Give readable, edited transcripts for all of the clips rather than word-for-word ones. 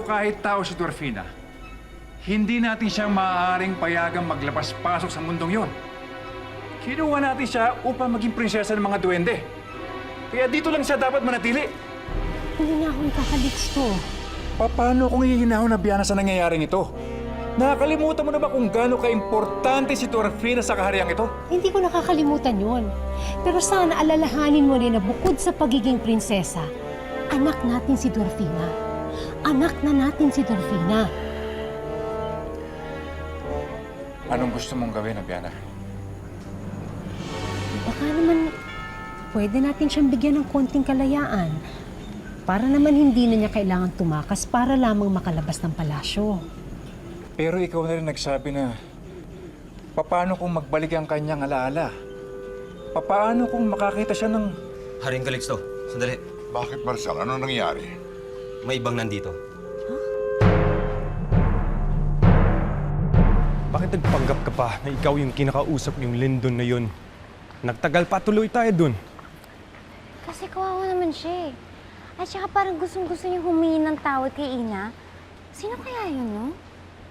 kahit tao si Dorfina, hindi natin siya maaaring payagang maglabas-pasok sa mundong yon. Kinuha natin siya upang maging prinsesa ng mga duwende. Kaya dito lang siya dapat manatili. Hindi na ako ikakalixto. Paano kung hihinahon na Biana sa nangyayaring ito? Nakakalimutan mo na ba kung gaano ka-importante si Dorfina sa kahariang ito? Hindi ko nakakalimutan yun. Pero sana alalahanin mo rin na bukod sa pagiging prinsesa, anak natin si Dorfina. Anak na natin si Dorfina. Anong gusto mong gawin, Biana? Baka naman pwede natin siyang bigyan ng konting kalayaan para naman hindi na niya kailangan tumakas para lamang makalabas ng palasyo. Pero ikaw na rin nagsabi na paano kung magbalik ang kanyang alaala? Paano kung makakita siya ng... Haring Calixto, sandali. Bakit, Marcel? Ano nangyari? May ibang nandito. Bakit nagpanggap ka pa na ikaw yung kinakausap yung Lindon na yun? Nagtagal pa, tuloy tayo dun. Kasi kawawa naman siya eh. At saka parang gustong-gusto niya humingi ng tawad kay Ina. Sino kaya yun, no?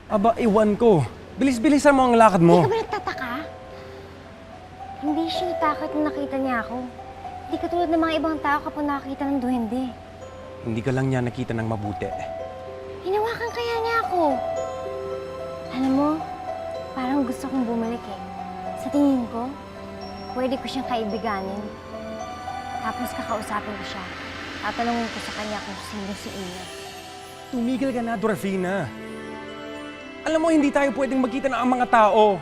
Aba, iwan ko. Bilis-bilisan mo ang lakad mo. Hindi ka ba nagtataka? Hindi siya natakot nung nakita niya ako. Hindi katulad ng mga ibang tao kapag nakakita ng duwende. Hindi ka lang niya nakita ng mabuti. Hinawakan kaya niya ako. Alam mo, parang gusto kong bumalik eh. Sa tingin ko, pwede ko siyang kaibiganin. Tapos kakausapin ko siya. Tatanungin ko sa kanya kung sino si Ina. Tumigil ka na, Dorfina. Alam mo, hindi tayo pwedeng magkita ng mga tao.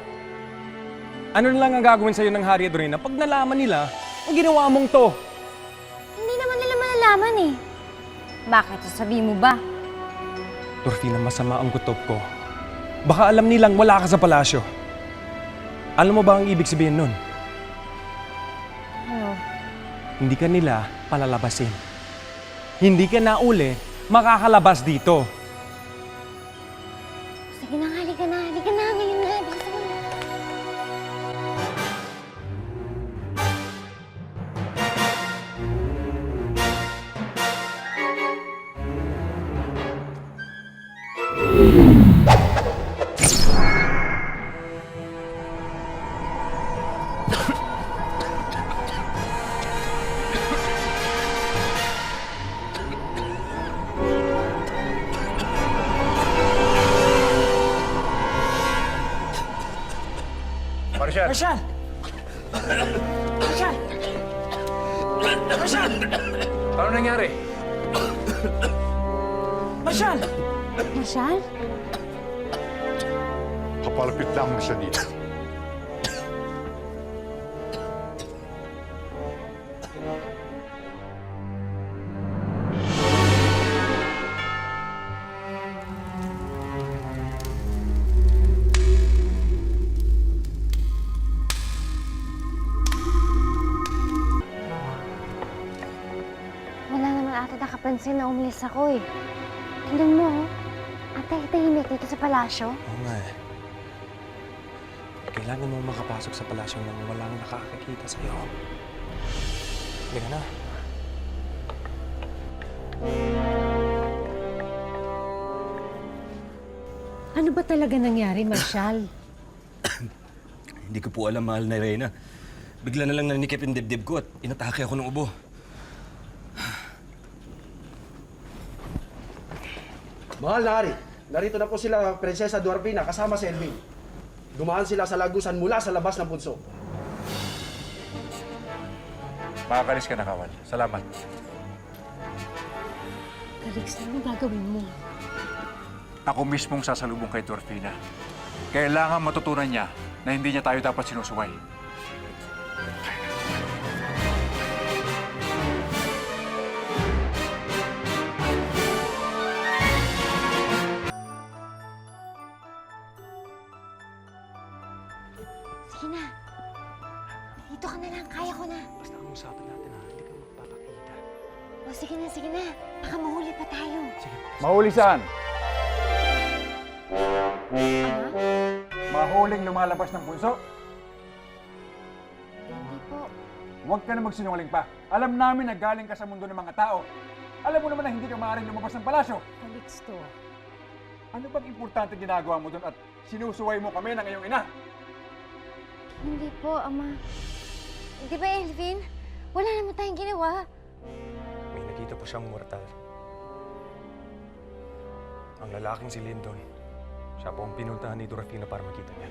Ano na lang ang gagawin sa'yo ng Hari at Dorina pag nalaman nila ang ginawa mong to? Hindi naman nila malalaman eh. Bakit? Sasabihin mo ba? Dorfina, masama ang kutob ko. Baka alam nilang wala ka sa palasyo. Alam mo ba ang ibig sabihin nun? Ano? Hindi ka nila palalabasin. Hindi ka na uli makakalabas dito. Sige na, halika na, halika na. Ngayon na, bilisan mo na. Marshal! Marshal! Marshal! Marshal! Ano nangyari? Marshal! Marshal? Kapalapit lang siya dito. Wala naman ata nakapansin na umalis ako eh. Tingnan mo, oh. Ate, tahimik dito sa palasyo. Oo nga eh. Kailangan mo makapasok sa palasyo nang walang nakakakita sa'yo. Halika na. Ano ba talaga nangyari, Marshal? Hindi ko po alam, mahal na Reyna. Bigla na lang nanikip yung dibdib ko at inatake ako ng ubo. Mahal na Hari, narito na po sila Prinsesa Dorfina kasama si Elvin. Dumaan sila sa lagusan mula sa labas ng punso. Makakalis ka na, Kawal. Salamat. Calixto, ano gagawin mo? Ako mismong sasalubong kay Dorfina. Kailangan matutunan niya na hindi niya tayo dapat sinusuway. Sige na. Dito ka na lang, kaya ko na. Basta ang usapan natin ha, hindi ka magpapakita. O sige na, sige na. Baka mahuli pa tayo. Sige. Mahuli saan? Ama? Mahuling lumalabas ng punso? Hindi po. Huwag ka na magsinungaling pa. Alam namin na galing ka sa mundo ng mga tao. Alam mo naman na hindi ka maaaring lumabas ng palasyo. Calixto, Ano bang importante ginagawa mo doon at sinusuway mo kami ng iyong ina? Hindi po, Ama. Di ba, Elvin? Wala naman tayong ginawa. May nakita po siyang mortal. Ang lalaking si Lyndon, siya po ang pinuntahan ni Dorfina para makita niya.